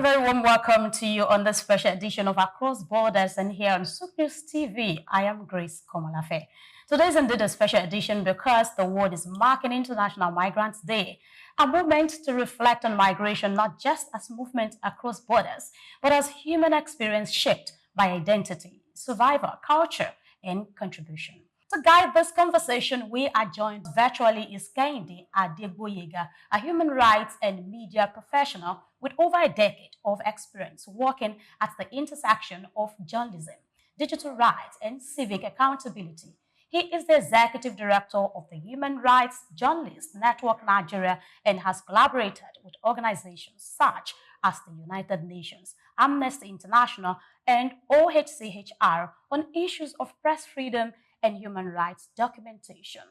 A very warm welcome to you on this special edition of Across Borders and here on Soup News TV. I am Grace Komalafe. Today is indeed a special edition because the world is marking International Migrants Day, a moment to reflect on migration not just as movement across borders, but as human experience shaped by identity, survival, culture, and contribution. To guide this conversation, we are joined virtually is Kehinda Adegboyega, a human rights and media professional with over a decade of experience working at the intersection of journalism, digital rights, and civic accountability. He is the executive director of the Human Rights Journalists Network Nigeria and has collaborated with organizations such as the United Nations, Amnesty International, and OHCHR on issues of press freedom and human rights documentation.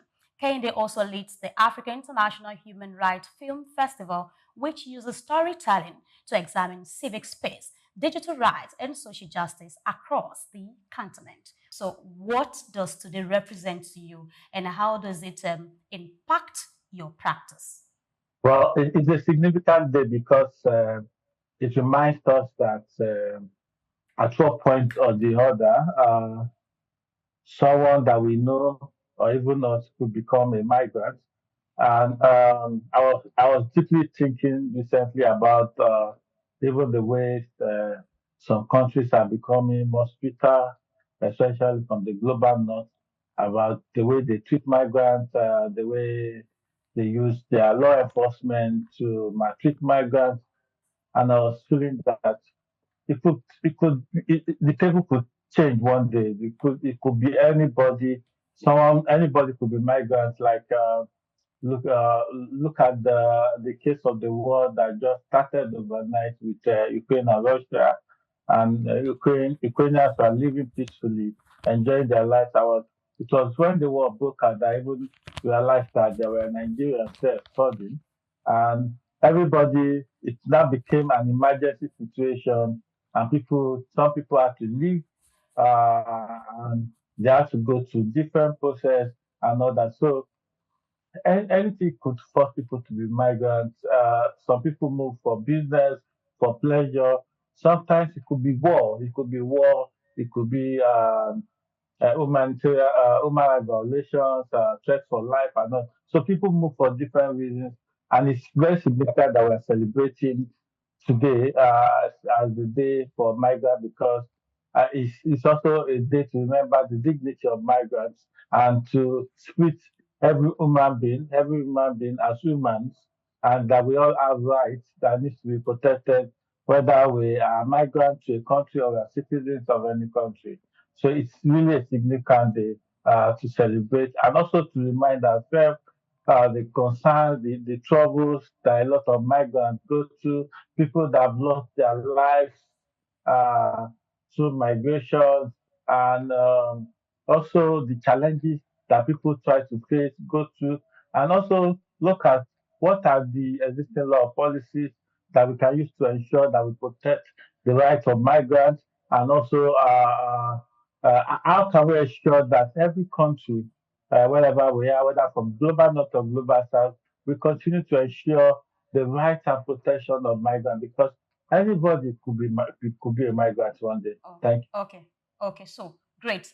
Kehinda also leads the African International Human Rights Film Festival, which uses storytelling to examine civic space, digital rights, and social justice across the continent. So, what does today represent to you, and how does it impact your practice? Well, it's a significant day because it reminds us that at one point or the other, someone that we know or even us could become a migrant. And I was deeply thinking recently about even the ways some countries are becoming more stricter, especially from the global north, about the way they treat migrants, the way they use their law enforcement to maltreat migrants. And I was feeling that the table could change one day. It could be anybody, anybody could be migrants. Like look look at the case of the war that just started overnight with Ukraine and Russia, and Ukrainians are living peacefully, enjoying their lives. It was when the war broke out that I even realized that there were Nigerians there studying, and everybody. It now became an emergency situation, and some people had to leave, and they had to go through different process and all that. So anything could force people to be migrants. Some people move for business, for pleasure. Sometimes it could be war. It could be war. It could be human rights violations, threats for life, and all. So people move for different reasons, and it's very significant that we're celebrating today as the day for migrants because it's also a day to remember the dignity of migrants and to treat every human being as humans, and that we all have rights that needs to be protected, whether we are migrants to a country or we are citizens of any country. So it's really a significant day to celebrate and also to remind ourselves the concerns, the troubles that a lot of migrants go through, people that have lost their lives uh, through migration, and also the challenges that people try to face, go through, and also look at what are the existing law policies that we can use to ensure that we protect the rights of migrants, and also how can we ensure that every country, wherever we are, whether from global north or global south, we continue to ensure the rights and protection of migrants because anybody could be a migrant one day. Oh, Thank you. okay. Okay, so great.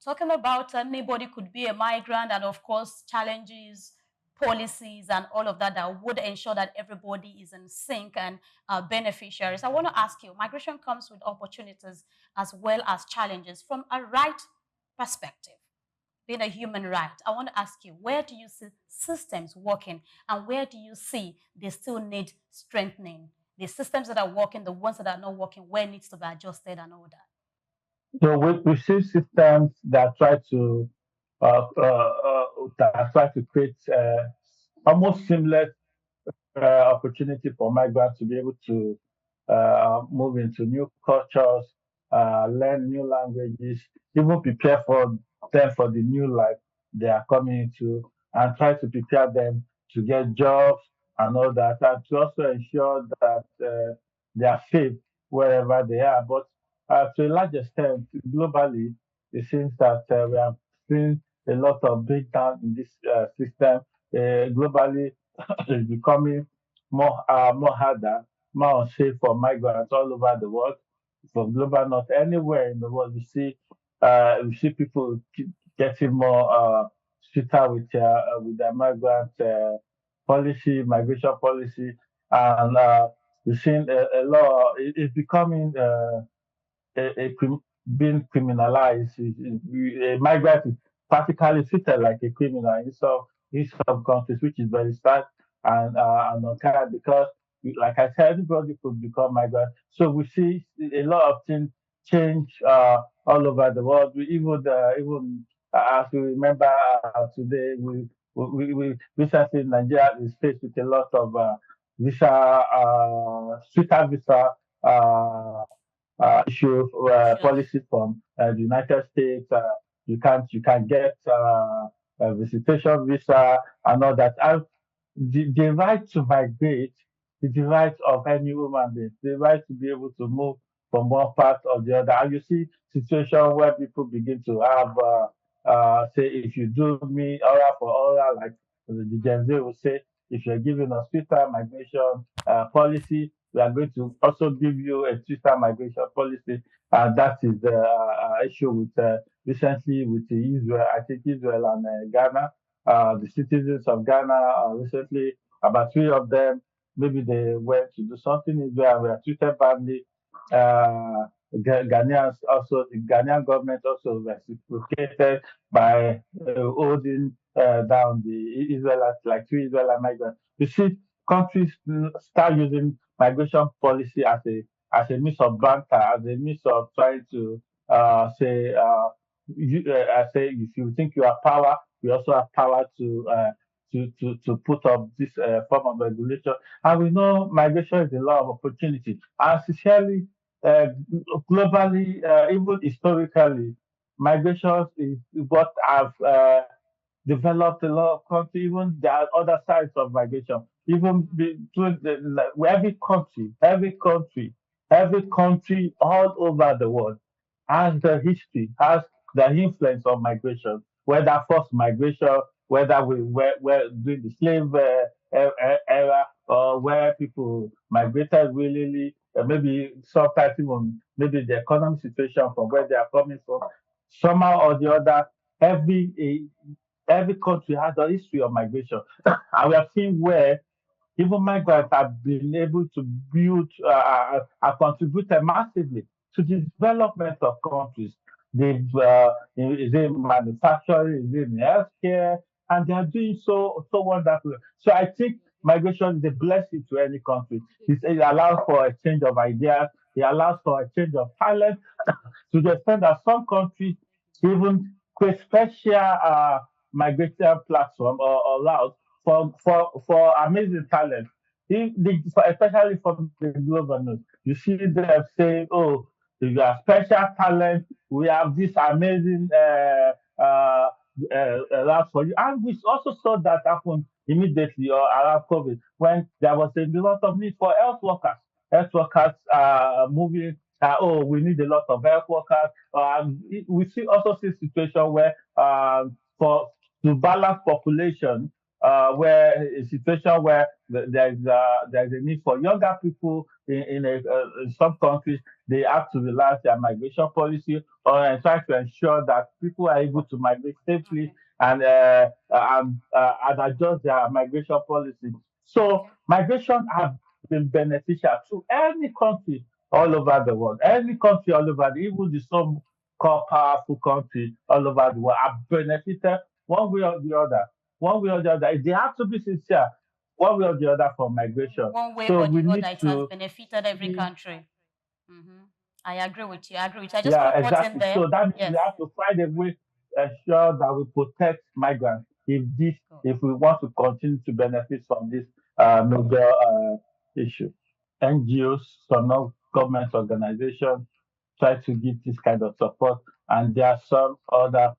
Talking about anybody could be a migrant and of course challenges, policies and all of that that would ensure that everybody is in sync and beneficiaries. I want to ask you, migration comes with opportunities as well as challenges from a right perspective, being a human right. I want to ask you, where do you see systems working and where do you see they still need strengthening? The systems that are working, the ones that are not working, where needs to be adjusted and all that. So we see systems that try to create almost seamless opportunity for migrants to be able to move into new cultures, learn new languages, even prepare for them for the new life they are coming into, and try to prepare them to get jobs and all that, and to also ensure that they are safe wherever they are. But to a large extent, globally, it seems that we have seen a lot of breakdown in this system globally. Is becoming more harder more unsafe for migrants all over the world, from global north, anywhere in the world. We see people getting more stricter with their migrant policy, migration policy, and we've seen a lot. It's becoming being criminalized. A migrant is practically treated like a criminal in some countries, which is very sad and unkind because, like I said, everybody could become migrant. So we see a lot of things change all over the world. Even as we remember today, we recently Nigeria is faced with a lot of stricter visa. Uh, issue Issues. policy from the United States. You can get a visitation visa and all that. And the right to migrate is the right of any human being. The right to be able to move from one part or the other. And you see situation where people begin to have say if you do me oral for oral, like the Gen Z will say, if you're giving us Twitter migration policy, we are going to also give you a Twitter migration policy. And that is the issue with recently with Israel. I think Israel and Ghana, the citizens of Ghana recently, about three of them, maybe they went to do something in Israel, were treated badly. Ghanaians also, the Ghanaian government also reciprocated by holding down the Israelites, like three Israelite migrants. You see, countries start using migration policy as a means of banter, as a means of trying to say, I say, if you think you have power, you also have power to put up this form of regulation. And we know migration is a law of opportunity. And sincerely, uh, globally, even historically, migration is what have developed a lot of countries. Even there are other sides of migration. Even between like, every country all over the world has the history, has the influence of migration, whether forced migration, whether we were during the slave era, or where people migrated willingly, maybe sometimes even maybe the economic situation from where they are coming from. Somehow or the other, every country has a history of migration. And we have seen where even migrants have been able to build and contributed massively to the development of countries. They've is it manufacturing, is it in healthcare, and they are doing so wonderfully. So I think migration is a blessing to any country. It allows for a change of ideas. It allows for a change of talent to the extent that some countries even create special migration platform or routes for amazing talent. Especially from the global north. You see them saying, oh, if you are special talent, we have this amazing route for you. And we also saw that happen immediately or around COVID when there was a lot of need for health workers. Health workers moving we need a lot of health workers. We also see situation where for to balance population, where a situation where there's a need for younger people in some countries, they have to relax their migration policy or try to ensure that people are able to migrate safely Okay. and adjust their migration policy. So Okay. migration have been beneficial to any country all over the world. Any country all over, even the some called powerful country all over the world have benefited one way or the other. One way or the other. They have to be sincere, one way or the other for migration. One way So or we the need other, it has to benefited every see, country. hmm I agree with you. I agree with you. I just yeah, want to put in exactly. there. So that means we Yes. have to find a way to ensure that we protect migrants Good. if we want to continue to benefit from this major issue. NGOs, some non-government organizations try to give this kind of support, and there are some other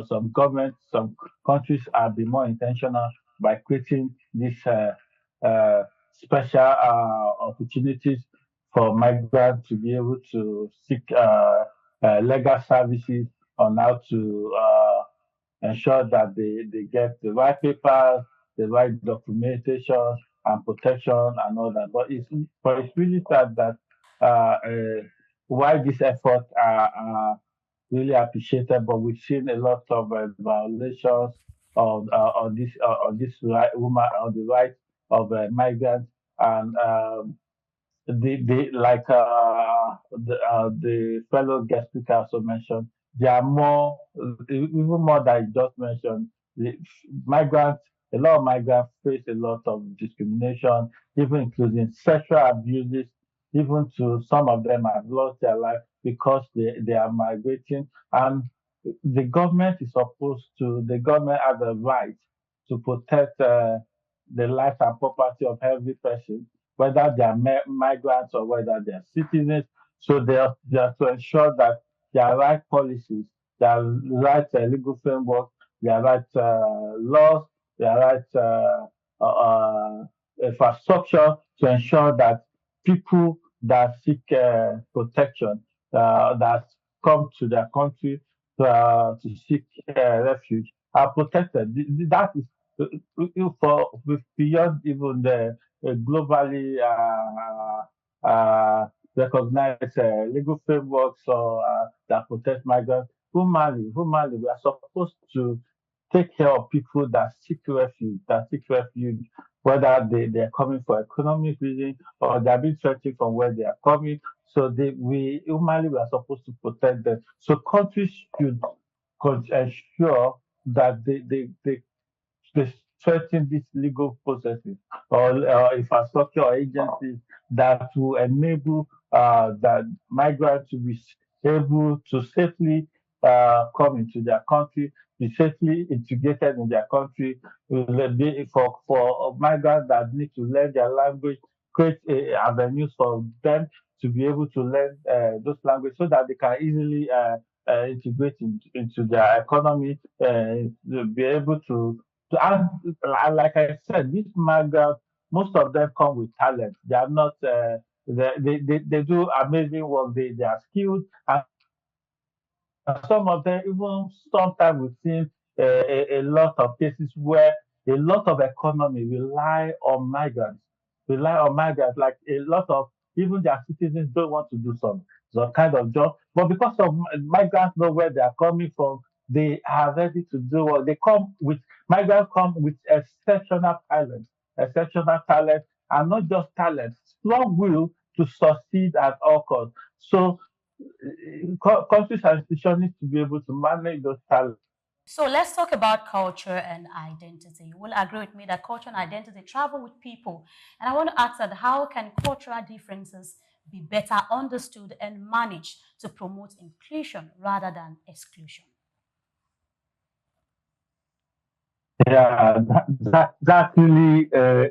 some governments, some countries are being more intentional by creating these special opportunities for migrants to be able to seek legal services on how to ensure that they get the right papers, the right documentation, and protection and all that. But it's really sad that why these efforts are really appreciated, but we've seen a lot of violations on this right woman on the rights of migrants and the like the fellow guest speaker also mentioned, there are more, even more than you just mentioned. The migrants, a lot of migrants face a lot of discrimination, even including sexual abuses. Even to some of them have lost their life because they are migrating, and the government has a right to protect the life and property of every person, whether they are migrants or whether they are citizens. So they are to ensure that their right policies, their right legal framework, their right laws, their right infrastructure to ensure that people that seek protection, that come to their country to seek refuge, are protected. That is for beyond even the globally recognized legal frameworks or that protect migrants. Humanly, we are supposed to take care of people that seek refuge, whether they're coming for economic reasons or they're being threatened from where they are coming. So we are supposed to protect them. So countries should ensure that they strengthen these legal processes or infrastructure or agencies that will enable that migrants to be able to safely come into their country, be safely integrated in their country. For migrants that need to learn their language, create avenues for them to be able to learn those languages so that they can easily integrate into their economy, to be able and like I said, these migrants, most of them come with talent. They are not. They do amazing work. They are skilled, and some of them, even sometimes we've seen a lot of cases where a lot of economy rely on migrants. Like a lot of even their citizens don't want to do some kind of job, but because of migrants know where they are coming from, they are ready to do what they come with. Migrants come with exceptional talent, and not just talent, strong will to succeed at all costs. So countries and institutions need to be able to manage those talents. So let's talk about culture and identity. You will agree with me that culture and identity travel with people. And I want to ask that how can cultural differences be better understood and managed to promote inclusion rather than exclusion? Yeah, that's really a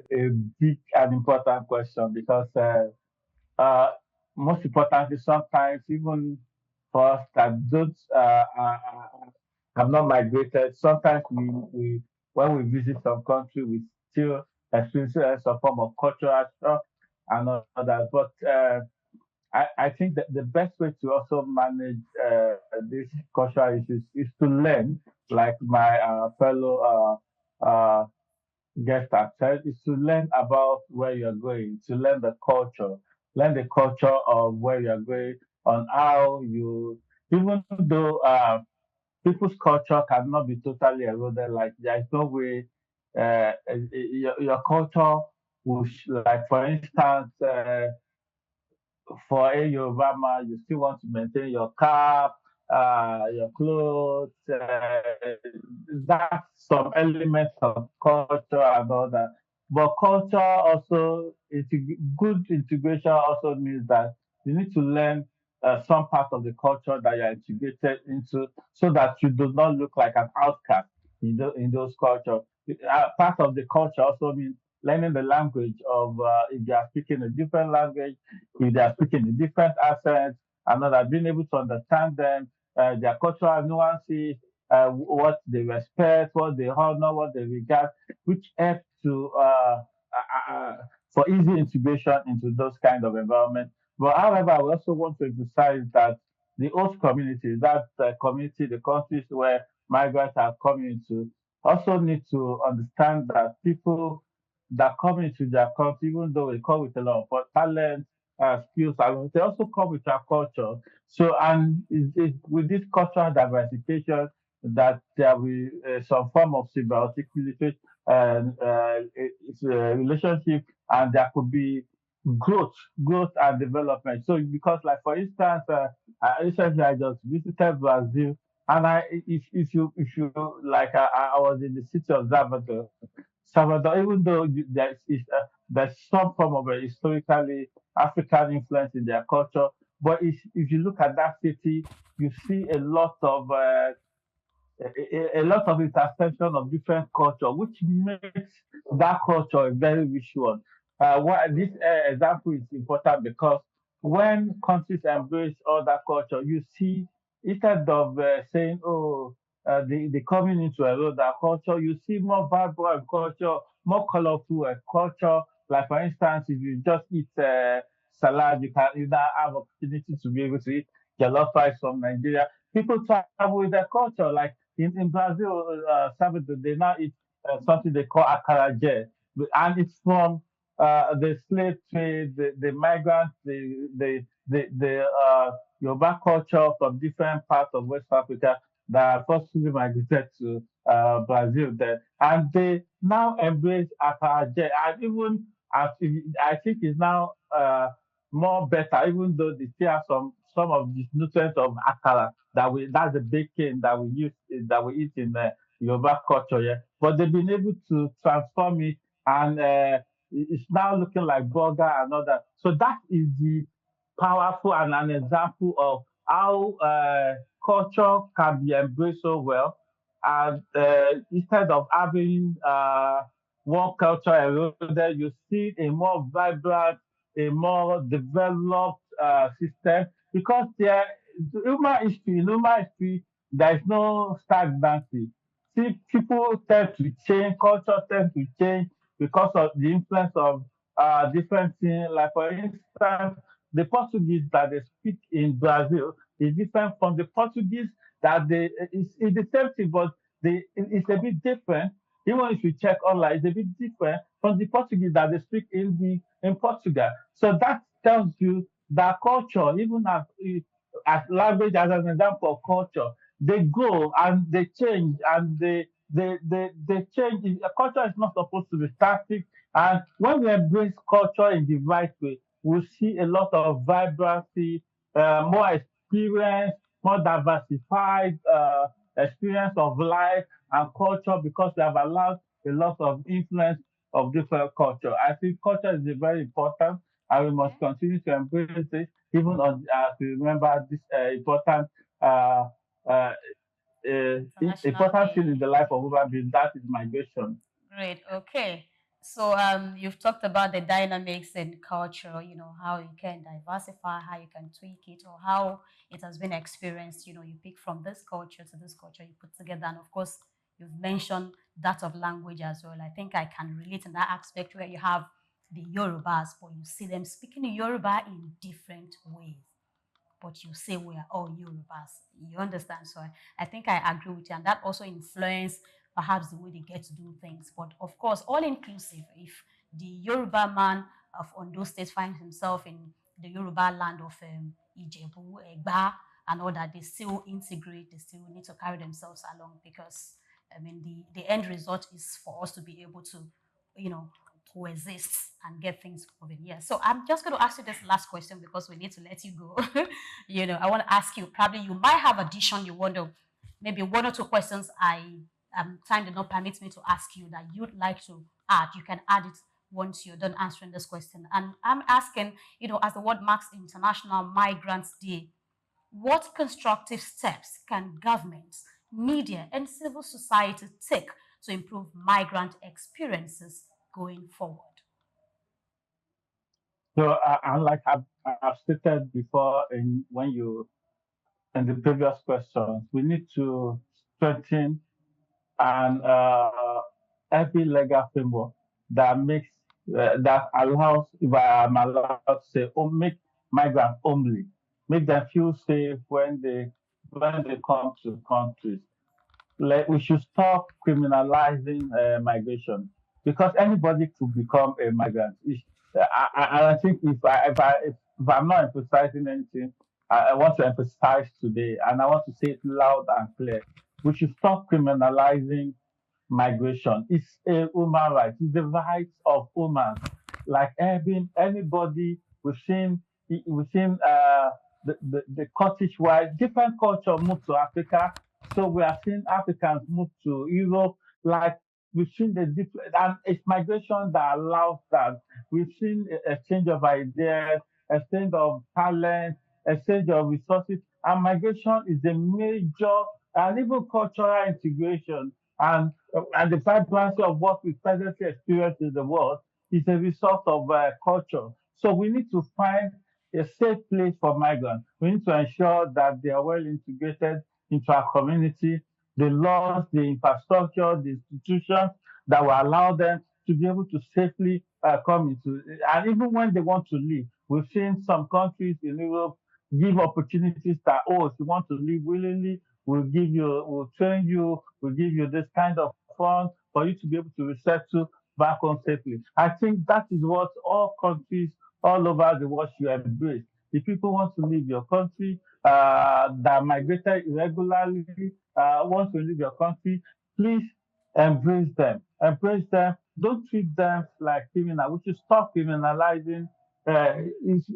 big and important question because uh, most importantly, sometimes even for us that don't have not migrated, sometimes we when we visit some country, we still experience some form of cultural shock and all that. But I think that the best way to also manage these cultural issues is to learn, like my fellow guest have said, is to learn about where you're going, to learn the culture of where you're going, on how even though people's culture cannot be totally eroded, like there is no way your culture like for instance, for a Yoruba man, you still want to maintain your cap, your clothes. That's some elements of culture and all that. But culture also, good integration also means that you need to learn some part of the culture that you're integrated into so that you do not look like an outcast in those cultures. Part of the culture also means learning the language of if they are speaking a different language, if they are speaking in different accents, and all that, being able to understand them, their cultural nuances, what they respect, what they honor, what they regard, which help to for easy integration into those kind of environments. But however, I also want to emphasize that the host community, that community, the countries where migrants are coming into, also need to understand that people that come into their country, even though they come with a lot of talent, skills, and they also come with our culture. So, and with this cultural diversification, that there will some form of symbiotic relationship, and there could be growth and development. So, because, like for instance, recently I just visited Brazil, and if you like, I was in the city of Salvador, even though there's some form of a historically African influence in their culture, but if you look at that city, you see a lot of intersection of different culture, which makes that culture a very rich one. Why this example is important because when countries embrace other culture, you see instead of saying, "Oh, the coming into another culture," you see more vibrant culture, more colorful culture. Like for instance, if you just eat salad, you can either have opportunity to be able to eat jollof rice from Nigeria. People travel with their culture, like in Brazil, Salvador, they now eat something they call acarajé, and it's from the slave trade, the migrants, the Yoruba culture from different parts of West Africa that forcibly migrated to Brazil there, and they now embrace acarajé, and even I think it's now more better, even though they still have some of the nutrients of akara that's the baking that we eat in Yoruba culture, yeah. But they've been able to transform it, and it's now looking like burger and all that. So that is the powerful and an example of how culture can be embraced so well, and instead of having one culture eroded, you see a more vibrant, a more developed system, because in human history, there is no stagnancy. See, people tend to change, culture tend to change because of the influence of different things. Like for instance, the Portuguese that they speak in Brazil is different from the Portuguese that it's the same thing, but it's a bit different. Even if you check online, it's a bit different from the Portuguese that they speak in Portugal. So that tells you that culture, even as language, as an example of culture, they grow and they change, and they change. Culture is not supposed to be static. And when we embrace culture in the right way, we see a lot of vibrancy, more experience, more diversified experience of life and culture, because we have allowed a lot of influence of different culture. I think culture is very important, and we must Okay. continue to embrace it, even to remember this uh, uh, International important thing in Day. the life of human being, that is migration. Great. Okay. So you've talked about the dynamics in culture, how you can diversify, how you can tweak it, or how it has been experienced. You pick from this culture to this culture, you put together. And of course, you've mentioned that of language as well. I think I can relate in that aspect where you have the Yorubas, but you see them speaking Yoruba in different ways, but you say we are all Yorubas. You understand? So I think I agree with you. And that also influence perhaps the way they get to do things. But of course, all inclusive, if the Yoruba man of Ondo State finds himself in the Yoruba land of Ijebu, Egba, and all that, they still integrate, they still need to carry themselves along, because I mean the end result is for us to be able to, you know, coexist and get things moving. Yeah. So I'm just going to ask you this last question because we need to let you go. I want to ask you, probably you might have addition you want to, maybe one or two questions time did not permit me to ask you that you'd like to add. You can add it once you're done answering this question. And I'm asking, as the world marks International Migrants Day, what constructive steps can governments, media, and civil society take to improve migrant experiences going forward? So, and like I've stated before, in the previous questions, we need to strengthen and every legal framework that allows, if I am allowed to say, make migrants only, make them feel safe when they come to countries. Like, we should stop criminalizing migration. because anybody could become a migrant. I think if I'm not emphasizing anything, I want to emphasize today, and I want to say it loud and clear. We should stop criminalizing migration. It's a human right. It's the rights of humans. Like anybody, we've seen the cottage wife, different culture move to Africa. So we are seeing Africans move to Europe. Like we've seen the different, and it's migration that allows that. We've seen exchange of ideas, exchange of talent, exchange of resources, and migration is a major and even cultural integration and the vibrancy of what we presently experience in the world is a result of culture. So we need to find a safe place for migrants. We need to ensure that they are well integrated into our community, the laws, the infrastructure, the institutions that will allow them to be able to safely come into, and even when they want to leave. We've seen some countries in Europe give opportunities that, oh, if you want to leave willingly, we'll train you, we'll give you this kind of fund for you to be able to resettle back home safely. I think that is what all countries all over the world should embrace. If people want to leave your country, that migrated irregularly, want to leave your country, please embrace them. Embrace them. Don't treat them like criminal. We should stop criminalizing uh, is-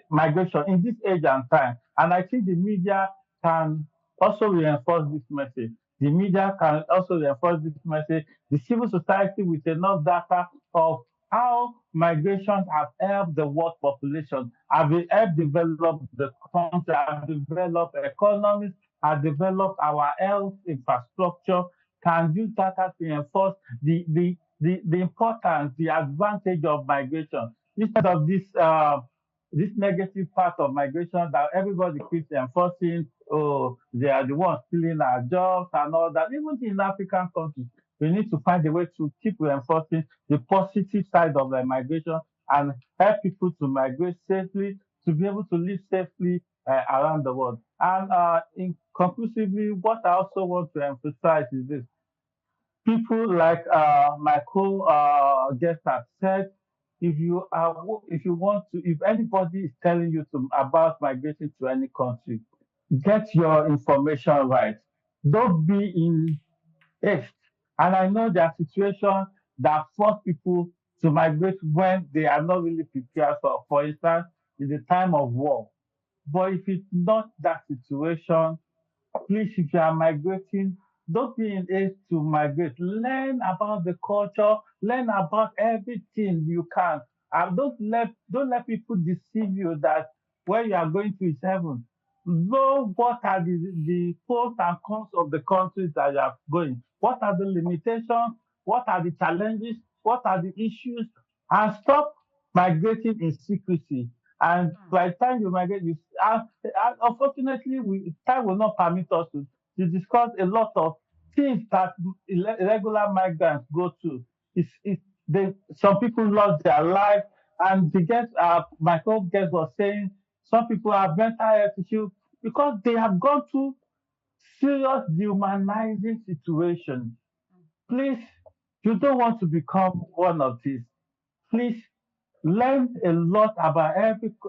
migration in this age and time. And I think the media can also reinforce this message. The media can also reinforce this message. The civil society with enough data of how migration has helped the world population, have helped develop the country, have developed economies, have developed our health infrastructure, can use data to reinforce the importance, the advantage of migration instead of this negative part of migration that everybody keeps enforcing. Oh, they are the ones stealing our jobs and all that. Even in African countries, we need to find a way to keep reinforcing the positive side of the migration and help people to migrate safely, to be able to live safely around the world. And in conclusively, what I also want to emphasize is this: people like my co-guest have said, if you want to, if anybody is telling you about migrating to any country, get your information right. Don't be in haste. And I know there are situations that force people to migrate when they are not really prepared for. For instance, in the time of war. But if it's not that situation, please, if you are migrating, don't be in haste to migrate. Learn about the culture, learn about everything you can. And don't let people deceive you that where you are going to is heaven. Know what are the pros and cons of the countries that you are going. What are the limitations? What are the challenges? What are the issues? And stop migrating in secrecy. And by the time you migrate, unfortunately, time will not permit us to discuss a lot of things that irregular migrants go through. Some people lost their life, and my co-guest was saying some people have mental health issues because they have gone through serious dehumanizing situation. Please, you don't want to become one of these. Please learn a lot about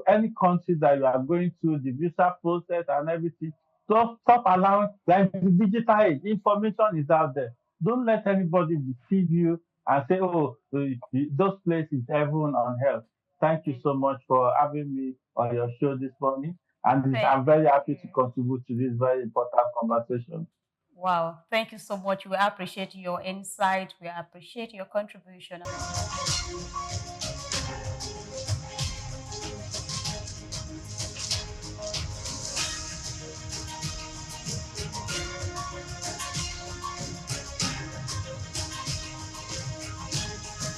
any country that you are going through, the visa process and everything. So stop allowing, like the digital age, information is out there. Don't let anybody deceive you and say, oh, those places heaven on earth. Thank you Thank so much for having me on your show this morning. And thank I'm very happy to you. contribute to this very important conversation. Wow, thank you so much. We appreciate your insight. We appreciate your contribution.